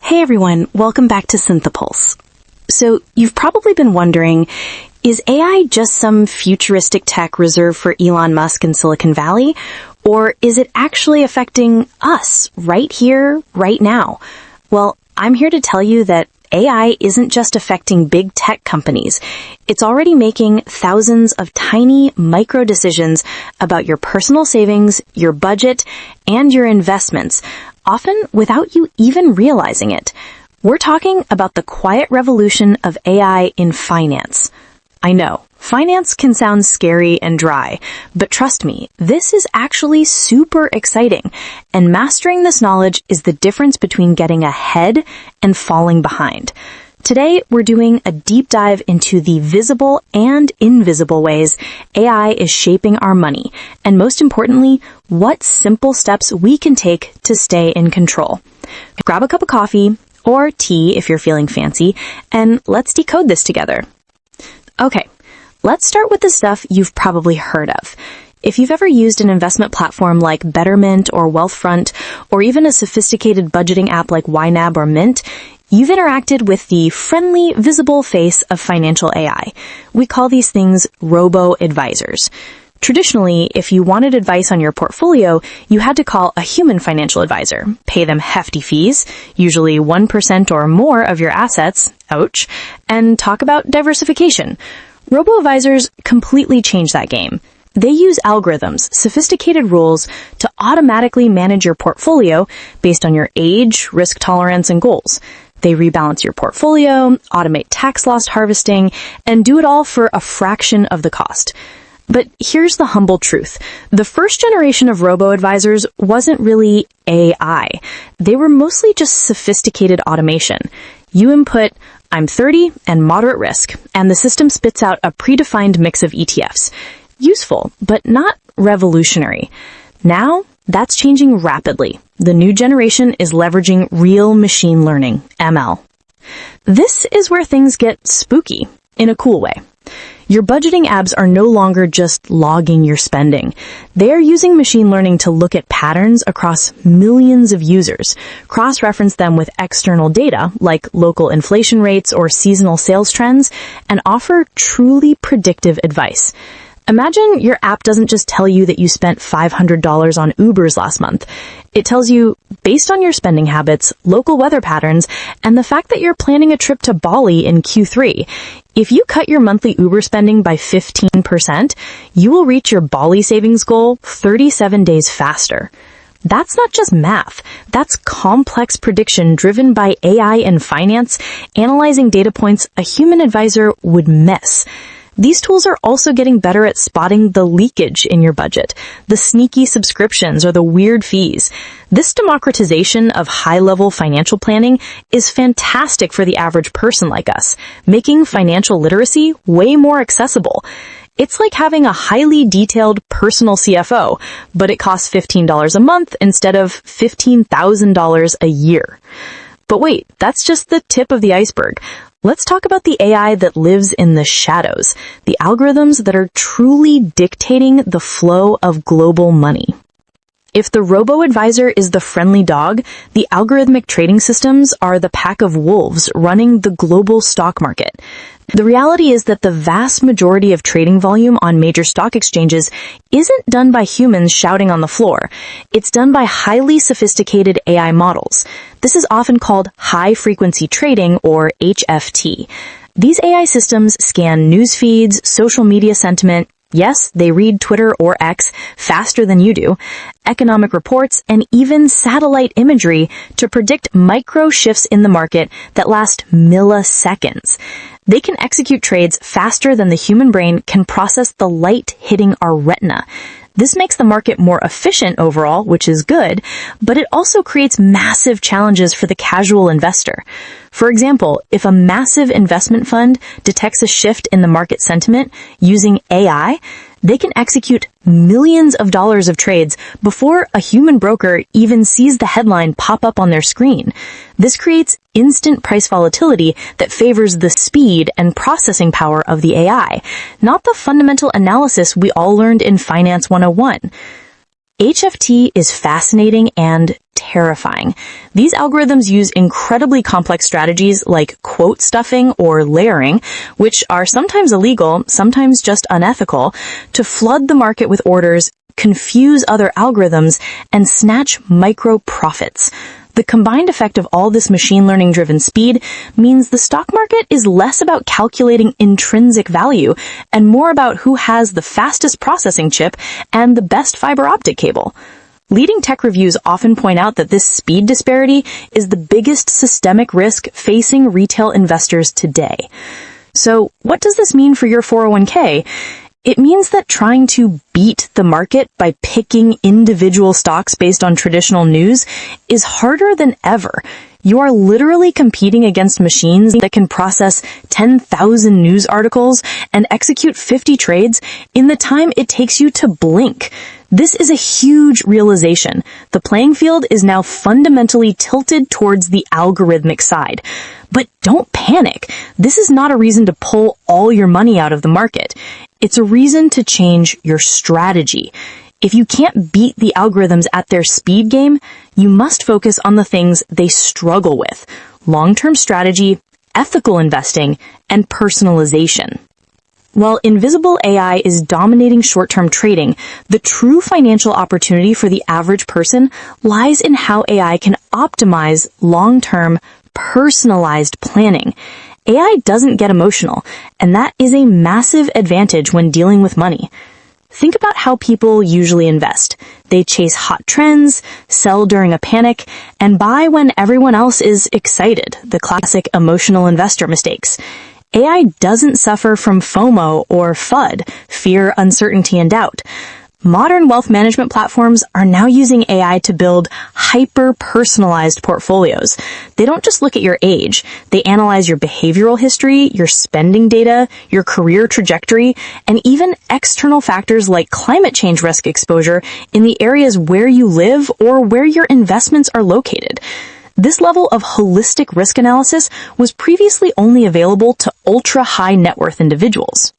Hey everyone, welcome back to SynthePulse. So you've probably been wondering, is AI just some futuristic tech reserved for Elon Musk and Silicon Valley? Or is it actually affecting us right here, right now? Well, I'm here to tell you that AI isn't just affecting big tech companies. It's already making thousands of tiny micro decisions about your personal savings, your budget, and your investments, often without you even realizing it. We're talking about the quiet revolution of AI in finance. I know, finance can sound scary and dry, but trust me, this is actually super exciting, and mastering this knowledge is the difference between getting ahead and falling behind. Today, we're doing a deep dive into the visible and invisible ways AI is shaping our money, and most importantly, what simple steps we can take to stay in control. Grab a cup of coffee, or tea if you're feeling fancy, and let's decode this together. Okay, let's start with the stuff you've probably heard of. If you've ever used an investment platform like Betterment or Wealthfront, or even a sophisticated budgeting app like YNAB or Mint, you've interacted with the friendly, visible face of financial AI. We call these things robo-advisors. Traditionally, if you wanted advice on your portfolio, you had to call a human financial advisor, pay them hefty fees, usually 1% or more of your assets, ouch, and talk about diversification. Robo-advisors completely change that game. They use algorithms, sophisticated rules, to automatically manage your portfolio based on your age, risk tolerance, and goals. They rebalance your portfolio, automate tax loss harvesting, and do it all for a fraction of the cost. But here's the humble truth. The first generation of robo-advisors wasn't really AI. They were mostly just sophisticated automation. You input, I'm 30 and moderate risk, and the system spits out a predefined mix of ETFs. Useful, but not revolutionary. Now, that's changing rapidly. The new generation is leveraging real machine learning, ML. This is where things get spooky, in a cool way. Your budgeting apps are no longer just logging your spending. They are using machine learning to look at patterns across millions of users, cross-reference them with external data like local inflation rates or seasonal sales trends, and offer truly predictive advice. Imagine your app doesn't just tell you that you spent $500 on Ubers last month. It tells you, based on your spending habits, local weather patterns, and the fact that you're planning a trip to Bali in Q3, if you cut your monthly Uber spending by 15%, you will reach your Bali savings goal 37 days faster. That's not just math. That's complex prediction driven by AI and finance, analyzing data points a human advisor would miss. These tools are also getting better at spotting the leakage in your budget, the sneaky subscriptions or the weird fees. This democratization of high-level financial planning is fantastic for the average person like us, making financial literacy way more accessible. It's like having a highly detailed personal CFO, but it costs $15 a month instead of $15,000 a year. But wait, that's just the tip of the iceberg. Let's talk about the AI that lives in the shadows, the algorithms that are truly dictating the flow of global money. If the robo-advisor is the friendly dog, the algorithmic trading systems are the pack of wolves running the global stock market. The reality is that the vast majority of trading volume on major stock exchanges isn't done by humans shouting on the floor. It's done by highly sophisticated AI models. This is often called high-frequency trading, or HFT. These AI systems scan news feeds, social media sentiment, yes, they read Twitter or X faster than you do, economic reports, and even satellite imagery to predict micro shifts in the market that last milliseconds. They can execute trades faster than the human brain can process the light hitting our retina. This makes the market more efficient overall, which is good, but it also creates massive challenges for the casual investor. For example, if a massive investment fund detects a shift in the market sentiment using AI, they can execute millions of dollars of trades before a human broker even sees the headline pop up on their screen. This creates instant price volatility that favors the speed and processing power of the AI, not the fundamental analysis we all learned in Finance 101. HFT is fascinating and terrifying. These algorithms use incredibly complex strategies like quote stuffing or layering, which are sometimes illegal, sometimes just unethical, to flood the market with orders, confuse other algorithms, and snatch micro profits. The combined effect of all this machine learning-driven speed means the stock market is less about calculating intrinsic value and more about who has the fastest processing chip and the best fiber optic cable. Leading tech reviews often point out that this speed disparity is the biggest systemic risk facing retail investors today. So, what does this mean for your 401k? It means that trying to beat the market by picking individual stocks based on traditional news is harder than ever. You are literally competing against machines that can process 10,000 news articles and execute 50 trades in the time it takes you to blink. This is a huge realization. The playing field is now fundamentally tilted towards the algorithmic side. But don't panic. This is not a reason to pull all your money out of the market. It's a reason to change your strategy. If you can't beat the algorithms at their speed game, you must focus on the things they struggle with: long-term strategy, ethical investing, and personalization. While invisible AI is dominating short-term trading, the true financial opportunity for the average person lies in how AI can optimize long-term, personalized planning. AI doesn't get emotional, and that is a massive advantage when dealing with money. Think about how people usually invest. They chase hot trends, sell during a panic, and buy when everyone else is excited, the classic emotional investor mistakes. AI doesn't suffer from FOMO or FUD, fear, uncertainty, and doubt. Modern wealth management platforms are now using AI to build hyper-personalized portfolios. They don't just look at your age. They analyze your behavioral history, your spending data, your career trajectory, and even external factors like climate change risk exposure in the areas where you live or where your investments are located. This level of holistic risk analysis was previously only available to ultra-high net worth individuals.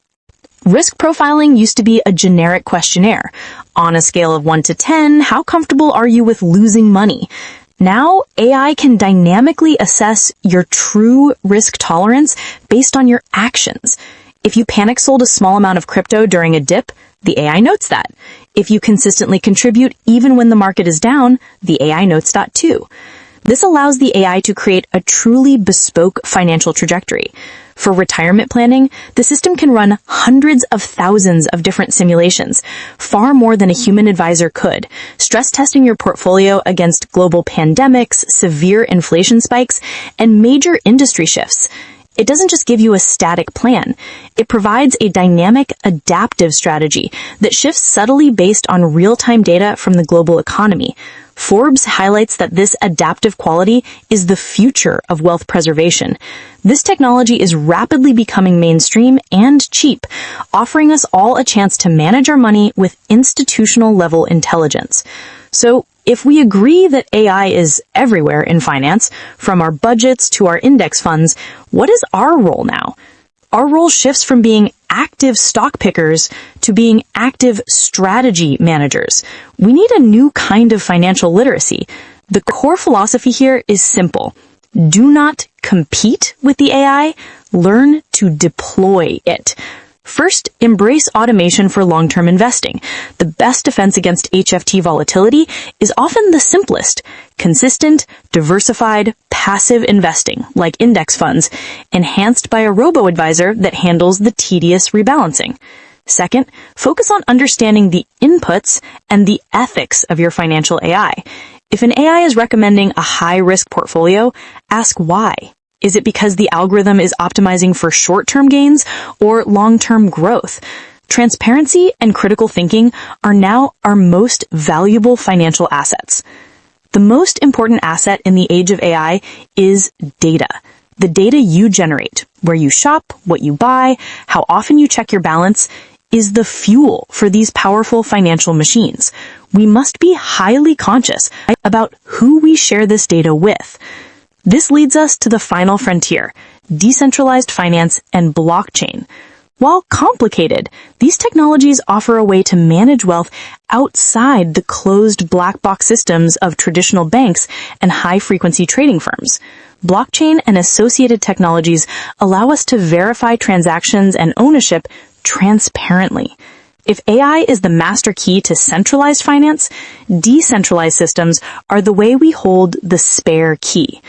Risk profiling used to be a generic questionnaire. On a scale of 1 to 10, how comfortable are you with losing money? Now, AI can dynamically assess your true risk tolerance based on your actions. If you panic sold a small amount of crypto during a dip, the AI notes that. If you consistently contribute even when the market is down, the AI notes that too. This allows the AI to create a truly bespoke financial trajectory. For retirement planning, the system can run hundreds of thousands of different simulations, far more than a human advisor could, stress testing your portfolio against global pandemics, severe inflation spikes, and major industry shifts. It doesn't just give you a static plan. It provides a dynamic, adaptive strategy that shifts subtly based on real-time data from the global economy. Forbes highlights that this adaptive quality is the future of wealth preservation. This technology is rapidly becoming mainstream and cheap, offering us all a chance to manage our money with institutional-level intelligence. So, if we agree that AI is everywhere in finance, from our budgets to our index funds, what is our role now? Our role shifts from being active stock pickers to being active strategy managers. We need a new kind of financial literacy. The core philosophy here is simple. Do not compete with the AI, learn to deploy it. First, embrace automation for long-term investing. The best defense against HFT volatility is often the simplest: consistent, diversified, passive investing, like index funds, enhanced by a robo-advisor that handles the tedious rebalancing. Second, focus on understanding the inputs and the ethics of your financial AI. If an AI is recommending a high-risk portfolio, ask why. Is it because the algorithm is optimizing for short-term gains or long-term growth? Transparency and critical thinking are now our most valuable financial assets. The most important asset in the age of AI is data. The data you generate, where you shop, what you buy, how often you check your balance, is the fuel for these powerful financial machines. We must be highly conscious about who we share this data with. This leads us to the final frontier: decentralized finance and blockchain. While complicated, these technologies offer a way to manage wealth outside the closed black box systems of traditional banks and high-frequency trading firms. Blockchain and associated technologies allow us to verify transactions and ownership transparently. If AI is the master key to centralized finance, decentralized systems are the way we hold the spare key.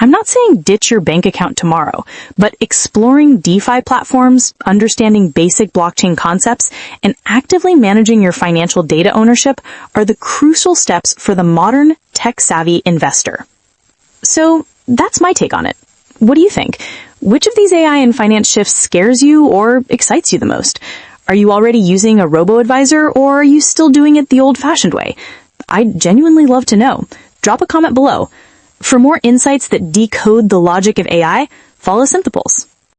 I'm not saying ditch your bank account tomorrow, but exploring DeFi platforms, understanding basic blockchain concepts, and actively managing your financial data ownership are the crucial steps for the modern, tech-savvy investor. So that's my take on it. What do you think? Which of these AI and finance shifts scares you or excites you the most? Are you already using a robo-advisor, or are you still doing it the old-fashioned way? I'd genuinely love to know. Drop a comment below. For more insights that decode the logic of AI, follow SynthePulse.